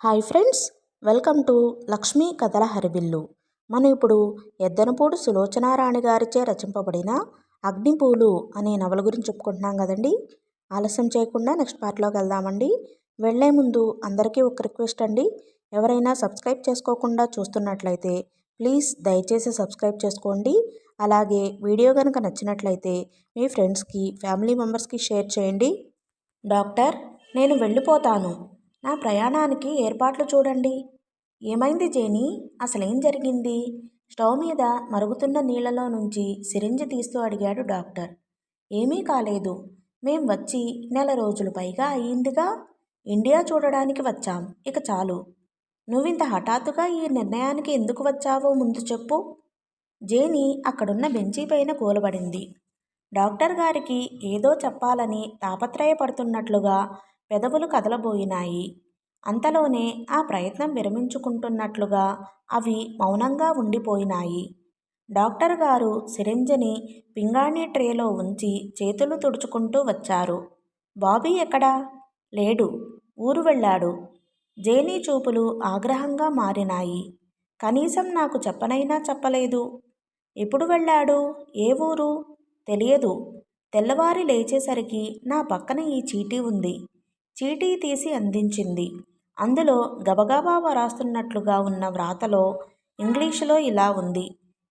Hi friends, welcome to Lakshmi కథల హరివిల్లు. మనం ఇప్పుడు ఎద్దనపూడి సులోచనారాణి గారిచే రచింపబడిన అగ్నిపూలు అనే నవల గురించి చెప్పుకుంటున్నాం కదండి. ఆలస్యం చేయకుండా నెక్స్ట్ పార్ట్లోకి వెళ్దామండి. వెళ్లే ముందు అందరికీ ఒక రిక్వెస్ట్ అండి. ఎవరైనా సబ్స్క్రైబ్ చేసుకోకుండా చూస్తున్నట్లయితే ప్లీజ్ దయచేసి సబ్స్క్రైబ్ చేసుకోండి. అలాగే వీడియో కనుక నచ్చినట్లయితే మీ ఫ్రెండ్స్కి, ఫ్యామిలీ మెంబర్స్కి షేర్ చేయండి. డాక్టర్, నేను వెళ్ళిపోతాను. నా ప్రయాణానికి ఏర్పాట్లు చూడండి. ఏమైంది జేనీ? అసలేం జరిగింది? స్టవ్ మీద మరుగుతున్న నీళ్లలో నుంచి సిరింజ్ తీస్తూ అడిగాడు డాక్టర్. ఏమీ కాలేదు. మేం వచ్చి నెల రోజులు పైగా అయ్యిందిగా. ఇండియా చూడడానికి వచ్చాం. ఇక చాలు. నువ్వింత హఠాత్తుగా ఈ నిర్ణయానికి ఎందుకు వచ్చావో ముందు చెప్పు. జేనీ అక్కడున్న బెంచీ పైన కూలబడింది. డాక్టర్ గారికి ఏదో చెప్పాలని తాపత్రయపడుతున్నట్లుగా పెదవులు కదలబోయినాయి. అంతలోనే ఆ ప్రయత్నం విరమించుకుంటున్నట్లుగా అవి మౌనంగా ఉండిపోయినాయి. డాక్టర్ గారు సిరింజిని పింగాణీ ట్రేలో ఉంచి చేతులు తుడుచుకుంటూ వచ్చారు. బాబీ ఎక్కడా? లేడు. ఊరు వెళ్ళాడు. జేనీ చూపులు ఆగ్రహంగా మారినాయి. కనీసం నాకు చెప్పనైనా చెప్పలేదు. ఎప్పుడు వెళ్ళాడు? ఏ ఊరు? తెలియదు. తెల్లవారి లేచేసరికి నా పక్కన ఈ చీటీ ఉంది. చీటీ తీసి అందించింది. అందులో గబగబా వ్రాస్తున్నట్లుగా ఉన్న వ్రాతలో ఇంగ్లీషులో ఇలా ఉంది.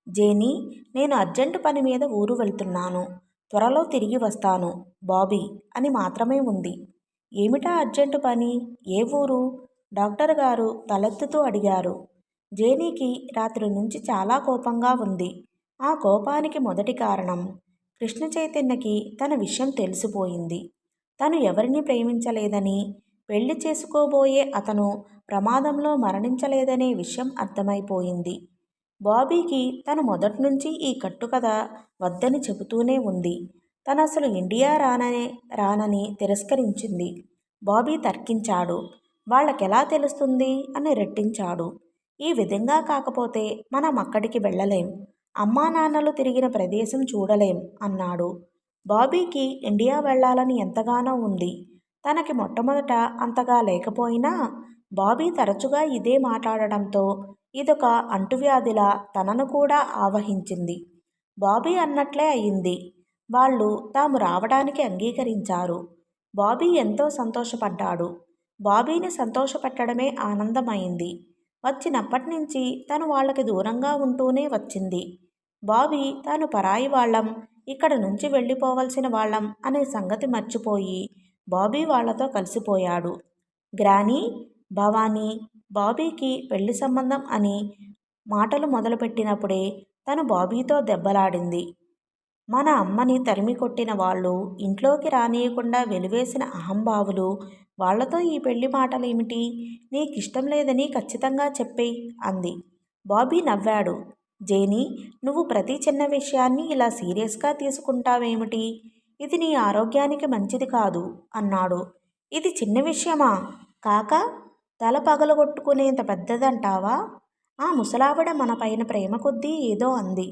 జేనీ, నేను అర్జెంటు పని మీద ఊరు వెళ్తున్నాను. త్వరలో తిరిగి వస్తాను. బాబీ అని మాత్రమే ఉంది. ఏమిటా అర్జెంటు పని? ఏ ఊరు? డాక్టర్ గారు తలెత్తుతూ అడిగారు. జేనీకి రాత్రి నుంచి చాలా కోపంగా ఉంది. ఆ కోపానికి మొదటి కారణం కృష్ణ చైతన్యకి తన విషయం తెలిసిపోయింది. తను ఎవరిని ప్రేమించలేదని, పెళ్లి చేసుకోబోయే అతను ప్రమాదంలో మరణించలేదనే విషయం అర్థమైపోయింది. బాబీకి తను మొదట్నుంచి ఈ కట్టుకథ వద్దని చెబుతూనే ఉంది. తనసలు ఇండియా రానని తిరస్కరించింది. బాబీ తర్కించాడు. వాళ్ళకెలా తెలుస్తుంది అని రెట్టించాడు. ఈ విధంగా కాకపోతే మనం అక్కడికి వెళ్ళలేం. అమ్మా నాన్నలు తిరిగిన ప్రదేశం చూడలేం అన్నాడు. బాబీకి ఇండియా వెళ్ళాలని ఎంతగానో ఉంది. తనకి మొట్టమొదట అంతగా లేకపోయినా బాబీ తరచుగా ఇదే మాట్లాడడంతో ఇదొక అంటువ్యాధిలా తనను కూడా ఆవహించింది. బాబీ అన్నట్లే అయింది. వాళ్ళు తాము రావడానికి అంగీకరించారు. బాబీ ఎంతో సంతోషపడ్డాడు. బాబీని సంతోషపెట్టడమే ఆనందమైంది. వచ్చినప్పటినుంచి తను వాళ్ళకి దూరంగా ఉంటూనే వచ్చింది. బాబీ తాను పరాయి వాళ్ళం, ఇక్కడ నుంచి వెళ్ళిపోవలసిన వాళ్ళం అనే సంగతి మర్చిపోయి బాబీ వాళ్లతో కలిసిపోయాడు. గ్రానీ, భవానీ బాబీకి పెళ్లి సంబంధం అని మాటలు మొదలుపెట్టినప్పుడే తను బాబీతో దెబ్బలాడింది. మన అమ్మని తరిమి కొట్టిన వాళ్ళు, ఇంట్లోకి రానియకుండా వెలివేసిన అహంభావులు, వాళ్లతో ఈ పెళ్లి మాటలేమిటి? నీకిష్టం లేదని ఖచ్చితంగా చెప్పేయ్ అంది. బాబీ నవ్వాడు. జేనీ, నువ్వు ప్రతి చిన్న విషయాన్ని ఇలా సీరియస్గా తీసుకుంటావేమిటి? ఇది నీ ఆరోగ్యానికి మంచిది కాదు అన్నాడు. ఇది చిన్న విషయమా? కాక తల పగలగొట్టుకునేంత పెద్దదంటావా? ఆ ముసలావిడ మన పైన ప్రేమ కొద్దీ ఏదో అంది.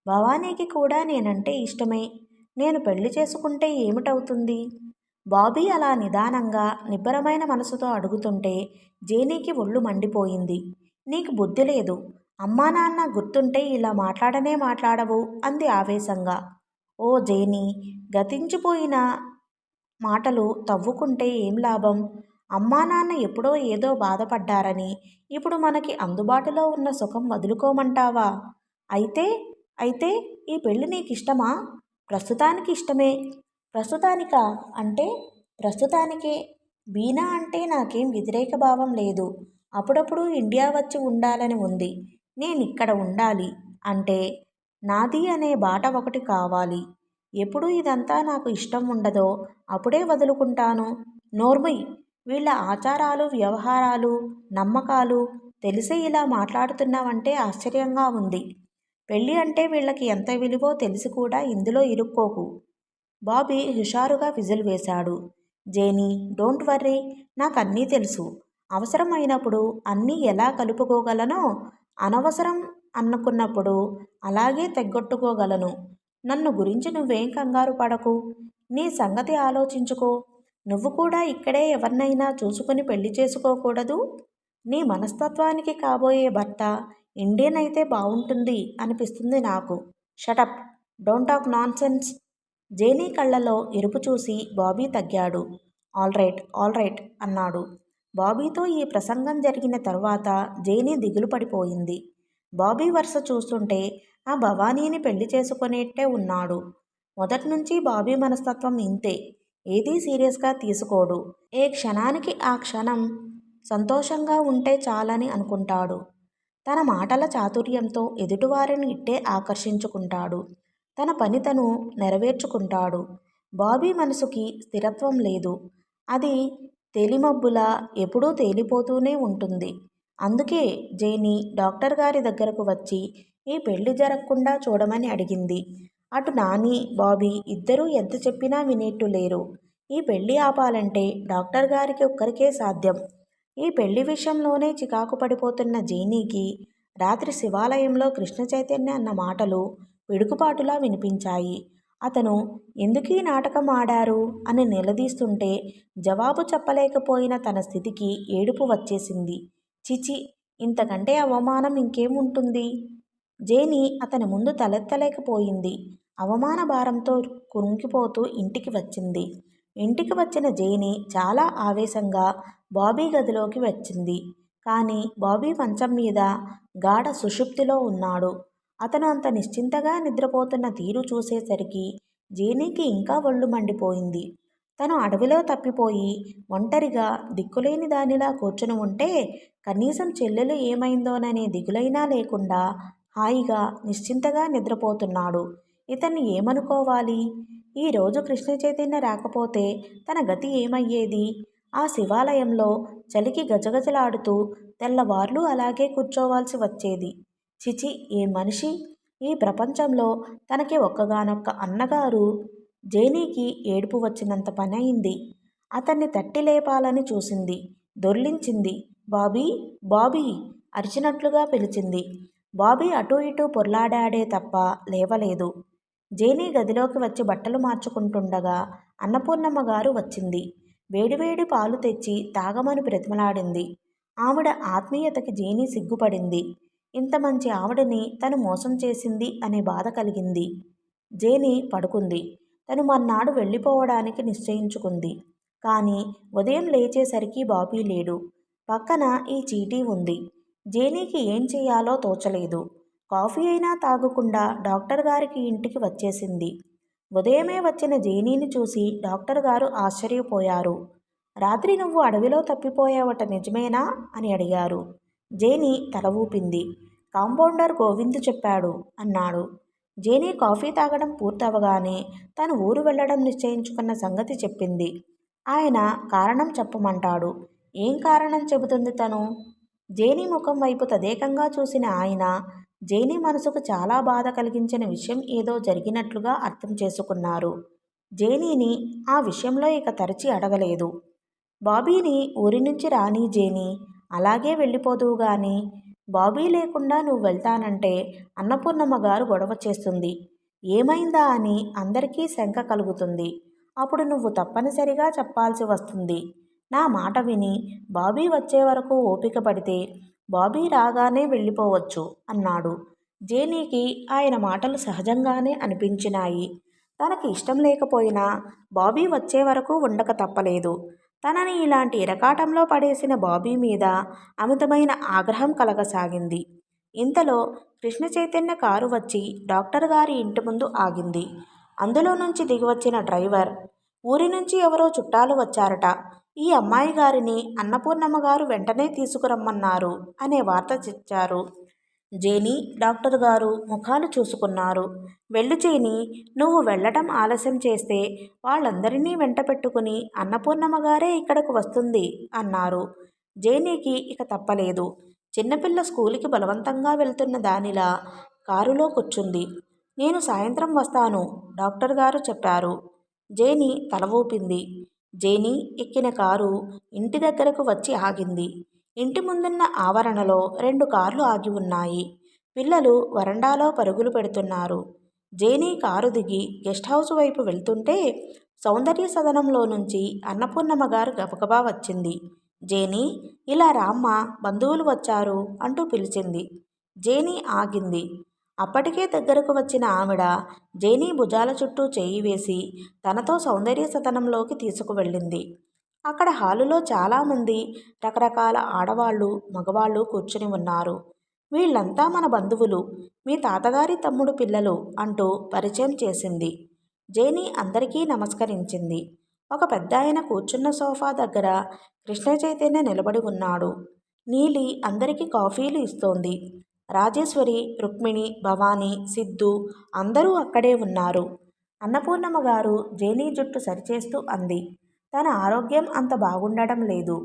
భవానీకి కూడా నేనంటే ఇష్టమే. నేను పెళ్లి చేసుకుంటే ఏమిటవుతుంది? బాబీ అలా నిదానంగా నిబ్బరమైన మనసుతో అడుగుతుంటే జేనీకి ఒళ్ళు మండిపోయింది. నీకు బుద్ధి లేదు. అమ్మా నాన్న గుర్తుంటే ఇలా మాట్లాడనే మాట్లాడవు అంది ఆవేశంగా. ఓ జేనీ, గతించిపోయిన మాటలు తవ్వుకుంటే ఏం లాభం? అమ్మా నాన్న ఎప్పుడో ఏదో బాధపడ్డారని ఇప్పుడు మనకి అందుబాటులో ఉన్న సుఖం వదులుకోమంటావా? అయితే అయితే ఈ పెళ్లి నీకిష్టమా? ప్రస్తుతానికి ఇష్టమే. ప్రస్తుతానికా? అంటే ప్రస్తుతానికే. బీనా అంటే నాకేం వ్యతిరేక భావం లేదు. అప్పుడప్పుడు ఇండియా వచ్చి ఉండాలని ఉంది. నేనిక్కడ ఉండాలి అంటే నాది అనే బాట ఒకటి కావాలి. ఎప్పుడు ఇదంతా నాకు ఇష్టం ఉండదో అప్పుడే వదులుకుంటాను. నోర్ముయ్, వీళ్ళ ఆచారాలు, వ్యవహారాలు, నమ్మకాలు తెలిసే ఇలా మాట్లాడుతున్నావంటే ఆశ్చర్యంగా ఉంది. పెళ్ళి అంటే వీళ్ళకి ఎంత విలువో తెలిసి కూడా ఇందులో ఇరుక్కోకు. బాబీ హుషారుగా విజిల్ వేశాడు. జేనీ, డోంట్ వర్రీ, నాకన్నీ తెలుసు. అవసరం అయినప్పుడు అన్నీ ఎలా కలుపుకోగలనో, అనవసరం అనుకున్నప్పుడు అలాగే తెగ్గొట్టుకోగలను. నన్ను గురించి నువ్వేం కంగారు పడకు. నీ సంగతి ఆలోచించుకో. నువ్వు కూడా ఇక్కడే ఎవరినైనా చూసుకుని పెళ్లి చేసుకోకూడదు? నీ మనస్తత్వానికి కాబోయే భర్త ఇండియన్ అయితే బావుంటుంది అనిపిస్తుంది నాకు. Shut up, don't talk nonsense. Jenny కళ్ళలో ఎరుపు చూసి బాబీ తగ్గాడు. ఆల్ రైట్ అన్నాడు. బాబీతో ఈ ప్రసంగం జరిగిన తరువాత జేనీ దిగులు పడిపోయింది. బాబీ వరుస చూస్తుంటే ఆ భవానీని పెళ్లి చేసుకునేట్టే ఉన్నాడు. మొదట్నుంచి బాబీ మనస్తత్వం ఇంతే. ఏదీ సీరియస్గా తీసుకోడు. ఏ క్షణానికి ఆ క్షణం సంతోషంగా ఉంటే చాలని అనుకుంటాడు. తన మాటల చాతుర్యంతో ఎదుటివారిని ఇట్టే ఆకర్షించుకుంటాడు. తన పని తను నెరవేర్చుకుంటాడు. బాబీ మనసుకి స్థిరత్వం లేదు. అది తేలిమబ్బులా ఎప్పుడూ తేలిపోతూనే ఉంటుంది. అందుకే జేనీ డాక్టర్ గారి దగ్గరకు వచ్చి ఈ పెళ్లి జరగకుండా చూడమని అడిగింది. అటు నాని, బాబీ ఇద్దరూ ఎంత చెప్పినా వినేట్టు లేరు. ఈ పెళ్లి ఆపాలంటే డాక్టర్ గారికి ఒక్కరికే సాధ్యం. ఈ పెళ్లి విషయంలోనే చికాకు పడిపోతున్న జేనీకి రాత్రి శివాలయంలో కృష్ణ చైతన్య అన్న మాటలు పిడుగుపాటులా వినిపించాయి. అతను ఎందుకీ నాటకం ఆడారు అని నిలదీస్తుంటే జవాబు చెప్పలేకపోయిన తన స్థితికి ఏడుపు వచ్చేసింది. చిచి, ఇంతకంటే అవమానం ఇంకేముంటుంది? జేనీ అతని ముందు తలెత్తలేకపోయింది. అవమాన భారంతో కుంగిపోతూ ఇంటికి వచ్చింది. ఇంటికి వచ్చిన జేనీ చాలా ఆవేశంగా బాబీ గదిలోకి వచ్చింది. కానీ బాబీ మంచం మీద గాఢ సుషుప్తిలో ఉన్నాడు. అతను అంత నిశ్చింతగా నిద్రపోతున్న తీరు చూసేసరికి జేనీకి ఇంకా ఒళ్ళు మండిపోయింది. తను అడవిలో తప్పిపోయి ఒంటరిగా దిక్కులేని దానిలా కూర్చుని ఉంటే కనీసం చెల్లెలు ఏమైందోననే దిగులైనా లేకుండా హాయిగా నిశ్చింతగా నిద్రపోతున్నాడు. ఇతన్ని ఏమనుకోవాలి? ఈరోజు కృష్ణ చైతన్య రాకపోతే తన గతి ఏమయ్యేది? ఆ శివాలయంలో చలికి గజగజలాడుతూ తెల్లవార్లు అలాగే కూర్చోవాల్సి వచ్చేది. చిచి, ఏ మనిషి! ఈ ప్రపంచంలో తనకి ఒక్కగానొక్క అన్నగారు. జేనీకి ఏడుపు వచ్చినంత పనయింది. అతన్ని తట్టి లేపాలని చూసింది. దొర్లించింది. బాబీ, బాబీ అరిచినట్లుగా పిలిచింది. బాబీ అటూ ఇటూ పొర్లాడాడే తప్ప లేవలేదు. జేనీ గదిలోకి వచ్చి బట్టలు మార్చుకుంటుండగా అన్నపూర్ణమ్మ గారు వచ్చింది. వేడివేడి పాలు తెచ్చి తాగమని బ్రతిమలాడింది. ఆవిడ ఆత్మీయతకి జేనీ సిగ్గుపడింది. ఇంత మంచి ఆవిడని తను మోసం చేసింది అనే బాధ కలిగింది. జేనీ పడుకుంది. తను మర్నాడు వెళ్ళిపోవడానికి నిశ్చయించుకుంది. కానీ ఉదయం లేచేసరికి బాబీ లేడు. పక్కన ఈ చీటీ ఉంది. జేనీకి ఏం చెయ్యాలో తోచలేదు. కాఫీ అయినా తాగకుండా డాక్టర్ గారికి ఇంటికి వచ్చేసింది. ఉదయమే వచ్చిన జేనీని చూసి డాక్టర్ గారు ఆశ్చర్యపోయారు. రాత్రి నువ్వు అడవిలో తప్పిపోయావట నిజమేనా అని అడిగారు. జేనీ తల ఊపింది. కాంపౌండర్ గోవిందు చెప్పాడు అన్నాడు. జేనీ కాఫీ తాగడం పూర్తవగానే తను ఊరు వెళ్ళడం నిశ్చయించుకున్న సంగతి చెప్పింది. ఆయన కారణం చెప్పమంటాడు. ఏం కారణం చెబుతుంది తను? జేనీ ముఖం వైపు తదేకంగా చూసిన ఆయన జేనీ మనసుకు చాలా బాధ కలిగించిన విషయం ఏదో జరిగినట్లుగా అర్థం చేసుకున్నారు. జేనీని ఆ విషయంలో ఇక తరచి అడగలేదు. బాబీని ఊరి నుంచి రాని జేనీ, అలాగే వెళ్ళిపోదువు గాని. బాబీ లేకుండా నువ్వు వెళ్తానంటే అన్నపూర్ణమ్మ గారు గొడవ చేస్తుంది. ఏమైందా అని అందరికీ శంక కలుగుతుంది. అప్పుడు నువ్వు తప్పనిసరిగా చెప్పాల్సి వస్తుంది. నా మాట విని బాబీ వచ్చే వరకు ఓపిక పడితే బాబీ రాగానే వెళ్ళిపోవచ్చు అన్నాడు. జేనీకి ఆయన మాటలు సహజంగానే అనిపించినాయి. తనకి ఇష్టం లేకపోయినా బాబీ వచ్చే వరకు ఉండక తప్పలేదు. తనని ఇలాంటి ఇరకాటంలో పడేసిన బాబీ మీద అమితమైన ఆగ్రహం కలగసాగింది. ఇంతలో కృష్ణ చైతన్య కారు వచ్చి డాక్టర్ గారి ఇంటి ముందు ఆగింది. అందులో నుంచి దిగివచ్చిన డ్రైవర్, ఊరి నుంచి ఎవరో చుట్టాలు వచ్చారట. ఈ అమ్మాయి గారిని అన్నపూర్ణమ్మ గారు వెంటనే తీసుకురమ్మన్నారు అనే వార్త తెచ్చారు. జేనీ, డాక్టర్ గారు ముఖాలు చూసుకున్నారు. వెళ్ళు జేనీ, నువ్వు వెళ్ళటం ఆలస్యం చేస్తే వాళ్ళందరినీ వెంట పెట్టుకుని అన్నపూర్ణమ్మ గారే ఇక్కడకు వస్తుంది అన్నారు. జేనీకి ఇక తప్పలేదు. చిన్నపిల్ల స్కూలుకి బలవంతంగా వెళ్తున్న దానిలా కారులో కూర్చుంది. నేను సాయంత్రం వస్తాను డాక్టర్ గారు చెప్పారు. జేనీ తల ఊపింది. జేనీ ఎక్కిన కారు ఇంటి దగ్గరకు వచ్చి ఆగింది. ఇంటి ముందున్న ఆవరణలో 2 కార్లు ఆగి ఉన్నాయి. పిల్లలు వరండాలో పరుగులు పెడుతున్నారు. జేనీ కారు దిగి గెస్ట్ హౌస్ వైపు వెళ్తుంటే సౌందర్య సదనంలో నుంచి అన్నపూర్ణమ్మ గారు గబగబా వచ్చింది. జేనీ, ఇలా రామ్మా, బంధువులు వచ్చారు అంటూ పిలిచింది. జేనీ ఆగింది. అప్పటికే దగ్గరకు వచ్చిన ఆవిడ జేనీ భుజాల చుట్టూ చేయి వేసి తనతో సౌందర్య సదనంలోకి తీసుకువెళ్ళింది. అక్కడ హాలులో చాలామంది రకరకాల ఆడవాళ్ళు, మగవాళ్ళు కూర్చుని ఉన్నారు. వీళ్ళంతా మన బంధువులు, మీ తాతగారి తమ్ముడు పిల్లలు అంటూ పరిచయం చేసింది. జేనీ అందరికీ నమస్కరించింది. ఒక పెద్దాయన కూర్చున్న సోఫా దగ్గర కృష్ణ చైతన్య నిలబడి ఉన్నాడు. నీలి అందరికీ కాఫీలు ఇస్తోంది. రాజేశ్వరి, రుక్మిణి, భవానీ, సిద్ధు అందరూ అక్కడే ఉన్నారు. అన్నపూర్ణమ్మ గారు జేనీ జుట్టు సరిచేస్తూ అంది. తన ఆరోగ్యం అంత బాగుండడం లేదు.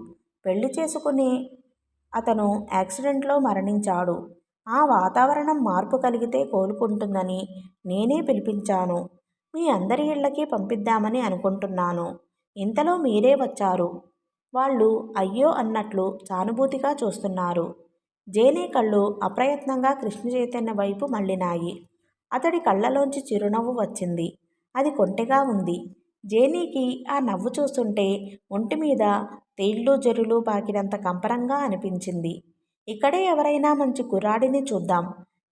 పెళ్లి చేసుకుని అతను యాక్సిడెంట్లో మరణించాడు. ఆ వాతావరణం మార్పు కలిగితే కోలుకుంటుందని నేనే పిలిపించాను. మీ అందరి ఇళ్ళకి పంపిద్దామని అనుకుంటున్నాను. ఇంతలో మీరే వచ్చారు. వాళ్ళు అయ్యో అన్నట్లు సానుభూతిగా చూస్తున్నారు. జేనీ కళ్ళు అప్రయత్నంగా కృష్ణ చైతన్య వైపు మళ్ళినాయి. అతడి కళ్ళలోంచి చిరునవ్వు వచ్చింది. అది కొంటెగా ఉంది. జేనీకి ఆ నవ్వు చూస్తుంటే ఒంటిమీద తేళ్ళు జరులు పాకినంత కంపరంగా అనిపించింది. ఇక్కడే ఎవరైనా మంచి కుర్రాడిని చూద్దాం.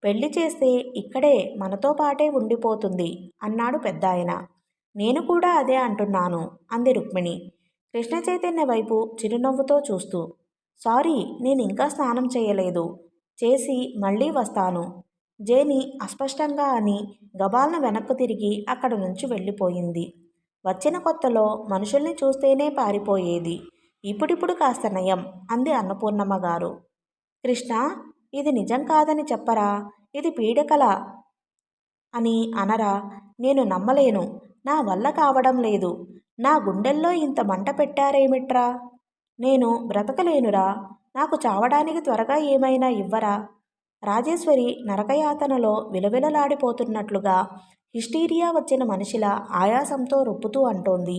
పెళ్లి చేస్తే ఇక్కడే మనతో పాటే ఉండిపోతుంది అన్నాడు పెద్దాయన. నేను కూడా అదే అంటున్నాను అంది రుక్మిణి కృష్ణ చైతన్య వైపు చిరునవ్వుతో చూస్తూ. సారీ, నేను ఇంకా స్నానం చేయలేదు. చేసి మళ్ళీ వస్తాను. జేనీ అస్పష్టంగా అని గబాల్న వెనక్కు తిరిగి అక్కడి నుంచి వెళ్ళిపోయింది. వచ్చిన కొత్తలో మనుషుల్ని చూస్తేనే పారిపోయేది. ఇప్పుడిప్పుడు కాస్త నయం అంది అన్నపూర్ణమ్మ గారు. కృష్ణ, ఇది నిజం కాదని చెప్పరా, ఇది పీడకల అని అనరా? నేను నమ్మలేను. నా వల్ల కావడం లేదు. నా గుండెల్లో ఇంత మంట పెట్టారేమిట్రా? నేను బ్రతకలేనురా. నాకు చావడానికి త్వరగా ఏమైనా ఇవ్వరా? రాజేశ్వరి నరకయాతనలో విలవిలలాడిపోతున్నట్లుగా హిస్టీరియా వచ్చిన మనిషిలా ఆయాసంతో రొప్పుతూ అంటోంది.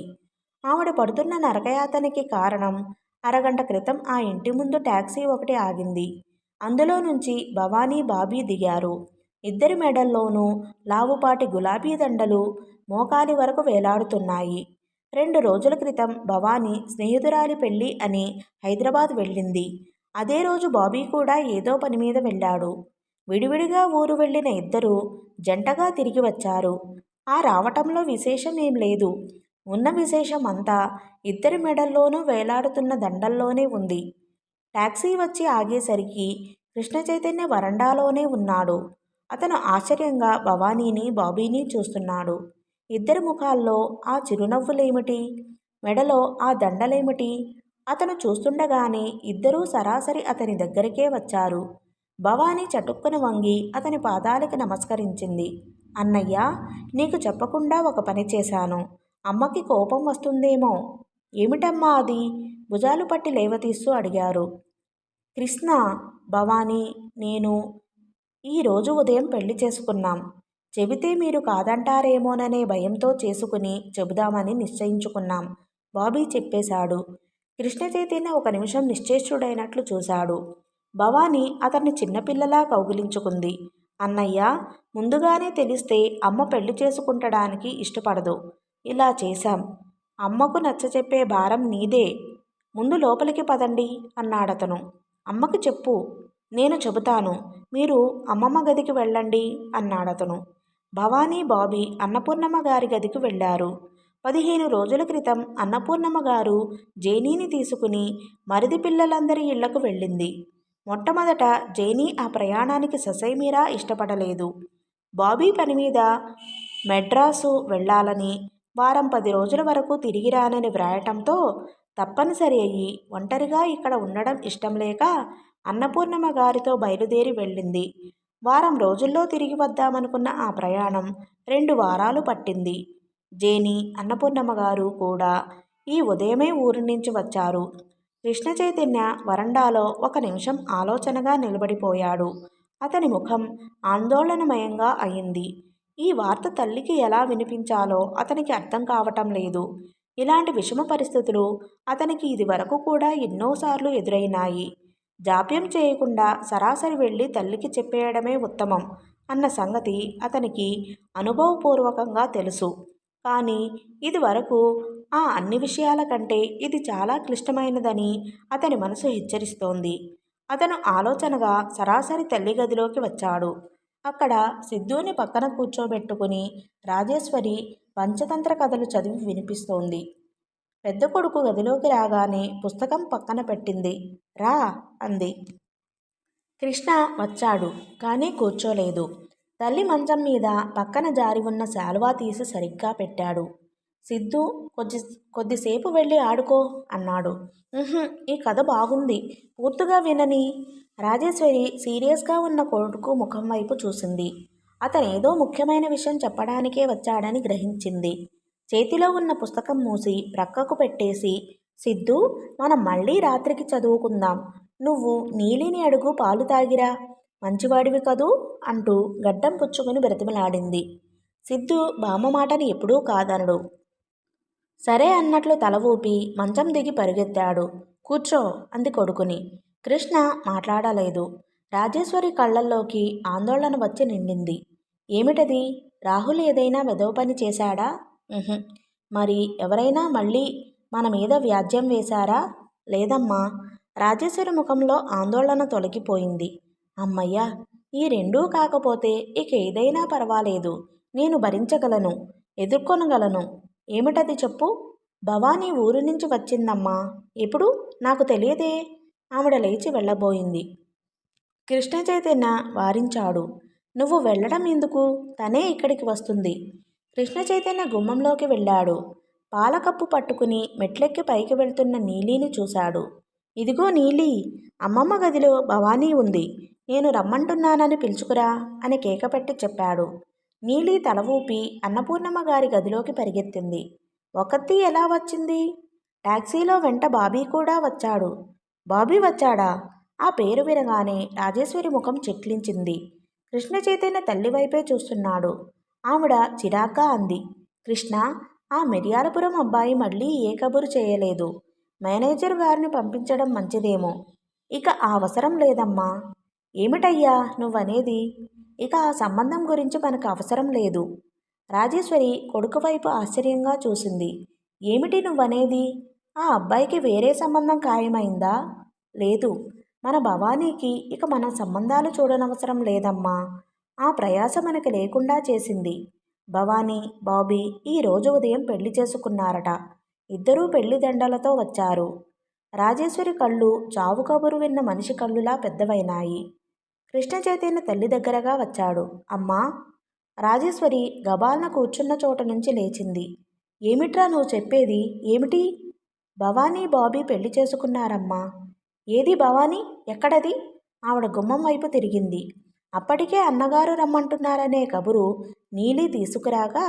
ఆవిడ పడుతున్న నరకయాతనకి కారణం అరగంట క్రితం ఆ ఇంటి ముందు టాక్సీ ఒకటి ఆగింది. అందులో నుంచి భవానీ, బాబీ దిగారు. ఇద్దరి మెడల్లోనూ లావుపాటి గులాబీ దండలు మోకాలి వరకు వేలాడుతున్నాయి. 2 రోజుల క్రితం భవానీ స్నేహితురాలి పెళ్ళి అని హైదరాబాద్ వెళ్ళింది. అదే రోజు బాబీ కూడా ఏదో పని మీద వెళ్ళాడు. విడివిడిగా ఊరు వెళ్ళిన ఇద్దరూ జంటగా తిరిగి వచ్చారు. ఆ రావటంలో విశేషం ఏం లేదు. ఉన్న విశేషం అంతా ఇద్దరి మెడల్లోనూ వేలాడుతున్న దండల్లోనే ఉంది. టాక్సీ వచ్చి ఆగేసరికి కృష్ణ చైతన్య వరండాలోనే ఉన్నాడు. అతను ఆశ్చర్యంగా భవానీని, బాబీని చూస్తున్నాడు. ఇద్దరి ముఖాల్లో ఆ చిరునవ్వులేమిటి? మెడలో ఆ దండలేమిటి? అతను చూస్తుండగానే ఇద్దరూ సరాసరి అతని దగ్గరికే వచ్చారు. భవానీ చటుక్కున వంగి అతని పాదాలకి నమస్కరించింది. అన్నయ్య, నీకు చెప్పకుండా ఒక పని చేశాను. అమ్మకి కోపం వస్తుందేమో. ఏమిటమ్మా అది? భుజాలు పట్టి లేవతీస్తూ అడిగారు. కృష్ణ, భవానీ, నేను ఈరోజు ఉదయం పెళ్లి చేసుకున్నాం. చెబితే మీరు కాదంటారేమోననే భయంతో చేసుకుని చెబుదామని నిశ్చయించుకున్నాం. బాబీ చెప్పేశాడు. కృష్ణ చైతన్య ఒక నిమిషం నిశ్చేష్టుడైనట్లు చూశాడు. భవానీ అతన్ని చిన్నపిల్లలా కౌగిలించుకుంది. అన్నయ్య, ముందుగానే తెలిస్తే అమ్మ పెళ్లి చేసుకుంటడానికి ఇష్టపడదు. ఇలా చేశాం. అమ్మకు నచ్చచెప్పే భారం నీదే. ముందు లోపలికి పదండి అన్నాడతను. అమ్మకి చెప్పు. నేను చెబుతాను. మీరు అమ్మమ్మ గదికి వెళ్ళండి అన్నాడతను. భవానీ, బాబీ అన్నపూర్ణమ్మ గారి గదికి వెళ్ళారు. 15 రోజుల క్రితం అన్నపూర్ణమ్మ గారు జేనీని తీసుకుని మరిది పిల్లలందరి ఇళ్లకు వెళ్ళింది. మొట్టమొదట జేనీ ఆ ప్రయాణానికి ససేమిరా ఇష్టపడలేదు. బాబీ పనిమీద మెడ్రాసు వెళ్ళాలని, వారం 10 రోజుల వరకు తిరిగి రానని వ్రాయటంతో తప్పనిసరి అయ్యి ఒంటరిగా ఇక్కడ ఉండడం ఇష్టం లేక అన్నపూర్ణమ్మ గారితో బయలుదేరి వెళ్ళింది. వారం రోజుల్లో తిరిగి వద్దామనుకున్న ఆ ప్రయాణం 2 వారాలు పట్టింది. జేనీ, అన్నపూర్ణమ్మ గారు కూడా ఈ ఉదయమే ఊరి నుంచి వచ్చారు. కృష్ణ చైతన్య వరండాలో ఒక నిమిషం ఆలోచనగా నిలబడిపోయాడు. అతని ముఖం ఆందోళనమయంగా అయింది. ఈ వార్త తల్లికి ఎలా వినిపించాలో అతనికి అర్థం కావటం లేదు. ఇలాంటి విషమ పరిస్థితులు అతనికి ఇది వరకు కూడా ఎన్నోసార్లు ఎదురైనాయి. జాప్యం చేయకుండా సరాసరి వెళ్ళి తల్లికి చెప్పేయడమే ఉత్తమం అన్న సంగతి అతనికి అనుభవపూర్వకంగా తెలుసు. కానీ ఇది వరకు ఆ అన్ని విషయాల కంటే ఇది చాలా క్లిష్టమైనదని అతని మనసు హెచ్చరిస్తోంది. అతను ఆలోచనగా సరాసరి తల్లి గదిలోకి వచ్చాడు. అక్కడ సిద్ధుని పక్కన కూర్చోబెట్టుకుని రాజేశ్వరి పంచతంత్ర కథలు చదివి వినిపిస్తోంది. పెద్ద కొడుకు గదిలోకి రాగానే పుస్తకం పక్కన పెట్టింది. రా అంది. కృష్ణ వచ్చాడు, కానీ కూర్చోలేదు. తల్లి మంచం మీద పక్కన జారి ఉన్న శాలువా తీసి సరిగ్గా పెట్టాడు. సిద్ధు, కొద్దిసేపు వెళ్ళి ఆడుకో అన్నాడు. ఈ కథ బాగుంది, పూర్తిగా వినని. రాజేశ్వరి సీరియస్గా ఉన్న కొడుకు ముఖం వైపు చూసింది. అతనేదో ముఖ్యమైన విషయం చెప్పడానికే వచ్చాడని గ్రహించింది. చేతిలో ఉన్న పుస్తకం మూసి ప్రక్కకు పెట్టేసి, సిద్ధు, మనం మళ్ళీ రాత్రికి చదువుకుందాం. నువ్వు నీలిని అడుగు, పాలు తాగిరా, మంచివాడివి కదూ అంటూ గడ్డం పుచ్చుకుని బ్రతిమలాడింది. సిద్ధు బామ్మ మాటని ఎప్పుడూ కాదనడు. సరే అన్నట్లు తల ఊపి మంచం దిగి పరుగెత్తాడు. కూర్చో అంది కొడుకుని. కృష్ణ మాట్లాడలేదు. రాజేశ్వరి కళ్ళల్లోకి ఆందోళన వచ్చి నిండింది. ఏమిటది? రాహుల్ ఏదైనా వెధవ పని చేశాడా? మరి ఎవరైనా మళ్ళీ మన మీద వ్యాజ్యం వేశారా? లేదమ్మా. రాజేశ్వరి ముఖంలో ఆందోళన తొలగిపోయింది. అమ్మయ్యా, ఈ రెండూ కాకపోతే ఇక ఏదైనా పర్వాలేదు, నేను భరించగలను, ఎదుర్కొనగలను. ఏమిటది చెప్పు. భవానీ ఊరు నుంచి వచ్చిందమ్మా. ఎప్పుడు? నాకు తెలియదే. ఆవిడ లేచి వెళ్ళబోయింది. కృష్ణ చైతన్య వారించాడు. నువ్వు వెళ్ళడం ఎందుకు? తనే ఇక్కడికి వస్తుంది. కృష్ణ చైతన్య గుమ్మంలోకి వెళ్ళాడు. పాలకప్పు పట్టుకుని మెట్లెక్కి పైకి వెళ్తున్న నీలిని చూశాడు. ఇదిగో నీలి, అమ్మమ్మ గదిలో భవానీ ఉంది, నేను రమ్మంటున్నానని పిలుచుకురా అని కేకపెట్టి చెప్పాడు. నీలి తల ఊపి అన్నపూర్ణమ్మ గారి గదిలోకి పరిగెత్తింది. ఒకత్తి ఎలా వచ్చింది? టాక్సీలో వెంట బాబీ కూడా వచ్చాడు. బాబీ వచ్చాడా? ఆ పేరు వినగానే రాజేశ్వరి ముఖం చిట్లించింది. కృష్ణ చైతన్య తల్లి వైపే చూస్తున్నాడు. ఆవిడ చిరాగ్గా అంది. కృష్ణ, ఆ మిర్యాలపురం అబ్బాయి మళ్ళీ ఏ కబురు చేయలేదు. మేనేజర్ గారిని పంపించడం మంచిదేమో. ఇక ఆ అవసరం లేదమ్మా. ఏమిటయ్యా నువ్వనేది? ఇక ఆ సంబంధం గురించి మనకు అవసరం లేదు. రాజేశ్వరి కొడుకు వైపు ఆశ్చర్యంగా చూసింది. ఏమిటి నువ్వనేది? ఆ అబ్బాయికి వేరే సంబంధం ఖాయమైందా? లేదు. మన భవానీకి ఇక మన సంబంధాలు చూడనవసరం లేదమ్మా. ఆ ప్రయాస మనకి లేకుండా చేసింది. భవానీ, బాబీ ఈరోజు ఉదయం పెళ్లి చేసుకున్నారట. ఇద్దరూ పెళ్లి దండలతో వచ్చారు. రాజేశ్వరి కళ్ళు చావు కబురు విన్న మనిషి కళ్ళులా పెద్దవైనాయి. కృష్ణ చైతన్య తల్లి దగ్గరగా వచ్చాడు. అమ్మా. రాజేశ్వరి గబాల్న కూర్చున్న చోట నుంచి లేచింది. ఏమిట్రా నువ్వు చెప్పేది? ఏమిటి? భవానీ, బాబీ పెళ్లి చేసుకున్నారమ్మా. ఏది భవానీ? ఎక్కడది? ఆవిడ గుమ్మం వైపు తిరిగింది. అప్పటికే అన్నగారు రమ్మంటున్నారనే కబురు నీలి తీసుకురాగా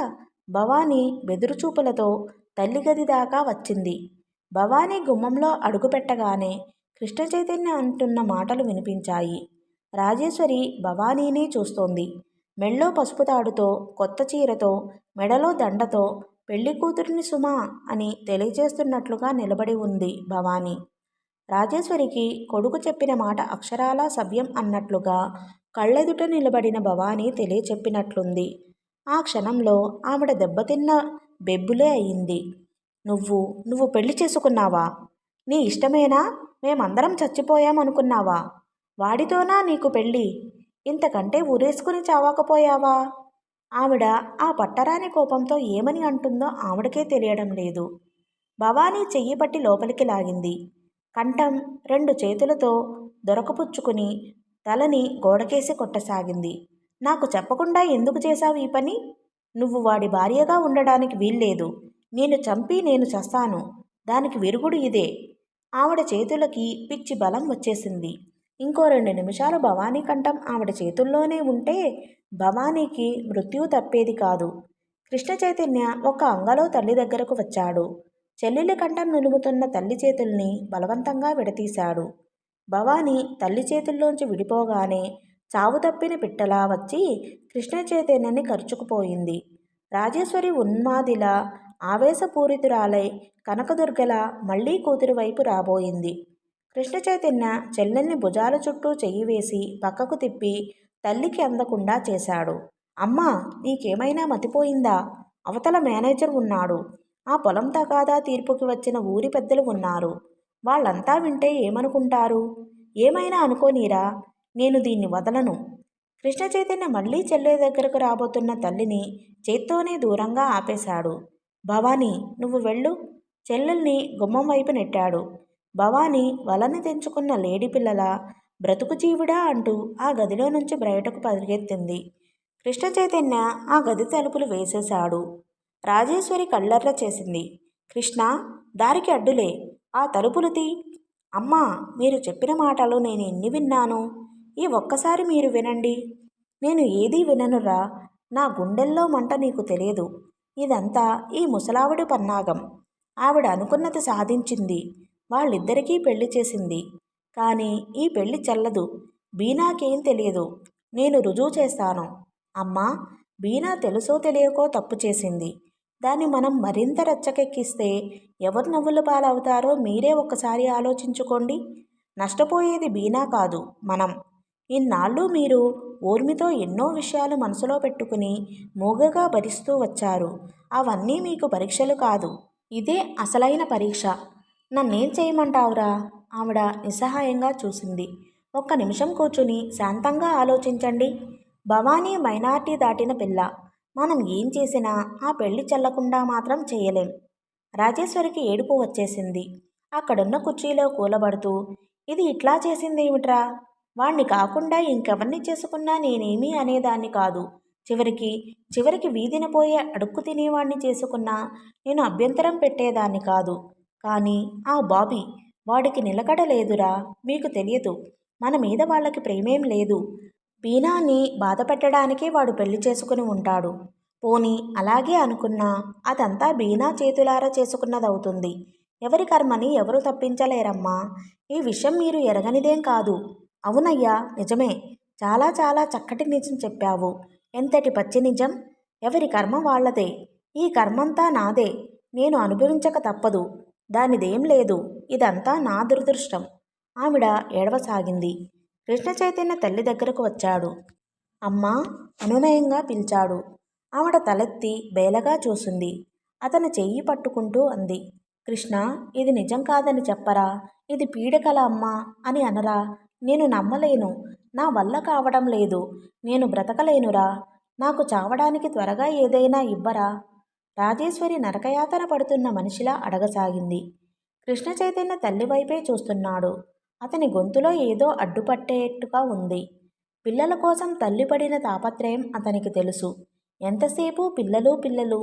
భవానీ బెదురుచూపులతో తల్లి గది దాకా వచ్చింది. భవానీ గుమ్మంలో అడుగుపెట్టగానే కృష్ణ చైతన్య అంటున్న మాటలు వినిపించాయి. రాజేశ్వరి భవానీని చూస్తోంది. మెళ్ళో పసుపు తాడుతో, కొత్త చీరతో, మెడలో దండతో పెళ్లి కూతురిని సుమా అని తెలియజేస్తున్నట్లుగా నిలబడి ఉంది భవానీ. రాజేశ్వరికి కొడుకు చెప్పిన మాట అక్షరాలా సవ్యం అన్నట్లుగా కళ్ళెదుట నిలబడిన భవానీ తెలియచెప్పినట్లుంది. ఆ క్షణంలో ఆవిడ దెబ్బతిన్న బెబ్బులే అయింది. నువ్వు పెళ్లి చేసుకున్నావా? నీ ఇష్టమేనా? మేమందరం చచ్చిపోయామనుకున్నావా? వాడితోనా నీకు పెళ్ళి? ఇంతకంటే ఊరేసుకుని చావకపోయావా? ఆవిడ ఆ పట్టరాని కోపంతో ఏమని అంటుందో ఆవిడకే తెలియడం లేదు. భవానీ చెయ్యి పట్టి లోపలికి లాగింది. కంఠం రెండు చేతులతో దొరకపుచ్చుకుని తలని గోడకేసి కొట్టసాగింది. నాకు చెప్పకుండా ఎందుకు చేశావు ఈ పని? నువ్వు వాడి భార్యగా ఉండడానికి వీల్లేదు. నేను చంపి నేను చస్తాను. దానికి విరుగుడు ఇదే. ఆవిడ చేతులకి పిచ్చి బలం వచ్చేసింది. ఇంకో 2 నిమిషాలు భవానీ కంఠం ఆవిడ చేతుల్లోనే ఉంటే భవానీకి మృత్యువు తప్పేది కాదు. కృష్ణ చైతన్య ఒక అంగలో తల్లి దగ్గరకు వచ్చాడు. చెల్లెలి కంఠం నులుముతున్న తల్లి చేతుల్ని బలవంతంగా విడతీశాడు. భవానీ తల్లి చేతుల్లోంచి విడిపోగానే చావు తప్పిన పిట్టలా వచ్చి కృష్ణ చైతన్యని కరుచుకుపోయింది. రాజేశ్వరి ఉన్మాదిలా, ఆవేశపూరితురాలై కనకదుర్గలా మళ్లీ కూతురి వైపు రాబోయింది. కృష్ణ చైతన్య చెల్లెల్ని భుజాల చుట్టూ చెయ్యి వేసి పక్కకు తిప్పి తల్లికి అందకుండా చేశాడు. అమ్మా, నీకేమైనా మతిపోయిందా? అవతల మేనేజర్ ఉన్నాడు. ఆ పొలం తగాదా తీర్పుకి వచ్చిన ఊరి పెద్దలు ఉన్నారు. వాళ్ళంతా వింటే ఏమనుకుంటారు? ఏమైనా అనుకోనీరా, నేను దీన్ని వదలను. కృష్ణ చైతన్య మళ్ళీ చెల్లె దగ్గరకు రాబోతున్న తల్లిని చేత్తోనే దూరంగా ఆపేశాడు. భవానీ, నువ్వు వెళ్ళు. చెల్లెల్ని గుమ్మం వైపు నెట్టాడు. భవానీ వలని తెంచుకున్న లేడి పిల్లల బ్రతుకు జీవుడా అంటూ ఆ గదిలో నుంచి బయటకు పరిగెత్తింది. కృష్ణ చైతన్య ఆ గది తలుపులు వేసేశాడు. రాజేశ్వరి కళ్ళెర్ర చేసింది. కృష్ణ, దారికి అడ్డులే, ఆ తలుపులు తీ. అమ్మా, మీరు చెప్పిన మాటలు నేను ఎన్ని విన్నాను. ఈ ఒక్కసారి మీరు వినండి. నేను ఏదీ విననురా. నా గుండెల్లో మంట నీకు తెలియదు. ఇదంతా ఈ ముసలావిడి పన్నాగం. ఆవిడ అనుకున్నది సాధించింది. వాళ్ళిద్దరికీ పెళ్లి చేసింది. కానీ ఈ పెళ్లి చెల్లదు. బీనాకేం తెలియదు. నేను రుజువు చేస్తాను. అమ్మా, బీనా తెలుసో తెలియకో తప్పు చేసింది. దాన్ని మనం మరింత రెచ్చకెక్కిస్తే ఎవరు నవ్వుల పాలవుతారో మీరే ఒక్కసారి ఆలోచించుకోండి. నష్టపోయేది బీనా కాదు, మనం. ఇన్నాళ్ళు మీరు ఊర్మితో ఎన్నో విషయాలు మనసులో పెట్టుకుని మూగగా భరిస్తూ వచ్చారు. అవన్నీ మీకు పరీక్షలు కాదు. ఇదే అసలైన పరీక్ష. నన్నేం చేయమంటావురా? ఆవిడ నిస్సహాయంగా చూసింది. ఒక్క నిమిషం కూర్చుని శాంతంగా ఆలోచించండి. భవానీ మైనార్టీ దాటిన పిల్ల. మనం ఏం చేసినా ఆ పెళ్లి చెల్లకుండా మాత్రం చేయలేం. రాజేశ్వరికి ఏడుపు వచ్చేసింది. అక్కడున్న కుర్చీలో కూలబడుతూ, ఇది ఇట్లా చేసిందేమిట్రా? వాణ్ణి కాకుండా ఇంకెవరిని చేసుకున్నా నేనేమీ అనేదాన్ని కాదు. చివరికి వీధిన పోయే అడుక్కు తినేవాణ్ణి చేసుకున్నా నేను అభ్యంతరం పెట్టేదాన్ని కాదు. కానీ ఆ బాబీ, వాడికి నిలకడ లేదురా. మీకు తెలియదు. మన మీద వాళ్ళకి ప్రేమేం లేదు. బీనాని బాధ పెట్టడానికే వాడు పెళ్లి చేసుకుని ఉంటాడు. పోనీ అలాగే అనుకున్నా అదంతా బీనా చేతులారా చేసుకున్నదవుతుంది. ఎవరి కర్మని ఎవరు తప్పించలేరమ్మా. ఈ విషయం మీరు ఎరగనిదేం కాదు. అవునయ్యా, నిజమే. చాలా చాలా చక్కటి నిజం చెప్పావు. ఎంతటి పచ్చి నిజం. ఎవరి కర్మ వాళ్లదే. ఈ కర్మంతా నాదే. నేను అనుభవించక తప్పదు. దానిదేం లేదు. ఇదంతా నా దురదృష్టం. ఆవిడ ఏడవసాగింది. కృష్ణ చైతన్య తల్లి దగ్గరకు వచ్చాడు. అమ్మా, అనునయంగా పిలిచాడు. ఆవిడ తలెత్తి బేలగా చూసింది. అతను చెయ్యి పట్టుకుంటూ అంది. కృష్ణ, ఇది నిజం కాదని చెప్పరా. ఇది పీడకల అమ్మా అని అనరా. నేను నమ్మలేను. నా వల్ల కావడం లేదు. నేను బ్రతకలేనురా. నాకు చావడానికి త్వరగా ఏదైనా ఇవ్వరా. రాజేశ్వరి నరకయాతన పడుతున్న మనిషిలా అడగసాగింది. కృష్ణ చైతన్య తల్లి వైపే చూస్తున్నాడు. అతని గొంతులో ఏదో అడ్డుపట్టేట్టుగా ఉంది. పిల్లల కోసం తల్లి పడిన తాపత్రయం అతనికి తెలుసు. ఎంతసేపు పిల్లలు పిల్లలు.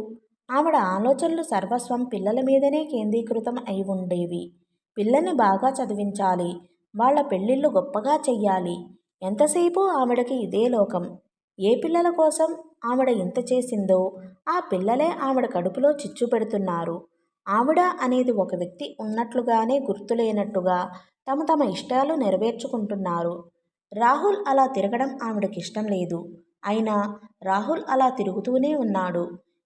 ఆవిడ ఆలోచనలు సర్వస్వం పిల్లల మీదనే కేంద్రీకృతం అయి ఉండేవి. పిల్లల్ని బాగా చదివించాలి. వాళ్ల పెళ్ళిళ్ళు గొప్పగా చెయ్యాలి. ఎంతసేపు ఆవిడకి ఇదే లోకం. ఏ పిల్లల కోసం ఆవిడ ఇంత చేసిందో ఆ పిల్లలే ఆవిడ కడుపులో చిచ్చు పెడుతున్నారు. ఆవిడ అనేది ఒక వ్యక్తి ఉన్నట్లుగానే గుర్తులేనట్టుగా తమ తమ ఇష్టాలు నెరవేర్చుకుంటున్నారు. రాహుల్ అలా తిరగడం ఆవిడకిష్టం లేదు. అయినా రాహుల్ అలా తిరుగుతూనే ఉన్నాడు.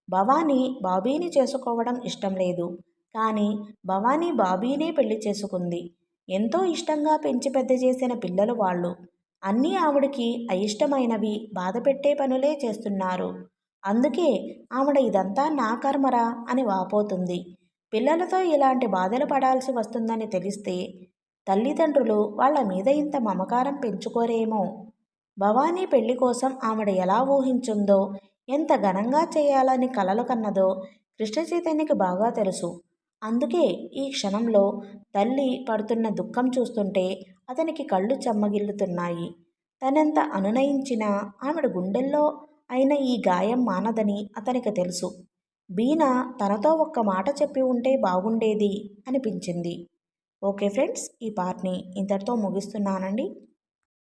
భవానీ బాబీని చేసుకోవడం ఇష్టం లేదు. కానీ భవానీ బాబీనే పెళ్లి చేసుకుంది. ఎంతో ఇష్టంగా పెంచి పెద్ద చేసిన పిల్లలు వాళ్ళు. అన్నీ ఆవిడకి అయిష్టమైనవి, బాధపెట్టే పనులే చేస్తున్నారు. అందుకే ఆవిడ ఇదంతా నా కర్మరా అని వాపోతుంది. పిల్లలతో ఇలాంటి బాధలు పడాల్సి వస్తుందని తెలిస్తే తల్లిదండ్రులు వాళ్ల మీద ఇంత మమకారం పెంచుకోరేమో. భవానీ పెళ్లి కోసం ఆవిడ ఎలా ఊహించుందో, ఎంత ఘనంగా చేయాలని కలలు కన్నదో కృష్ణ చైతన్యకి బాగా తెలుసు. అందుకే ఈ క్షణంలో తల్లి పడుతున్న దుఃఖం చూస్తుంటే అతనికి కళ్ళు చెమ్మగిల్లుతున్నాయి. తనెంత అనునయించినా ఆవిడ గుండెల్లో అయిన ఈ గాయం మానదని అతనికి తెలుసు. బీనా తనతో ఒక్క మాట చెప్పి ఉంటే బాగుండేది అనిపించింది. ఓకే ఫ్రెండ్స్, ఈ పార్ట్ని ఇంతటితో ముగిస్తున్నానండి.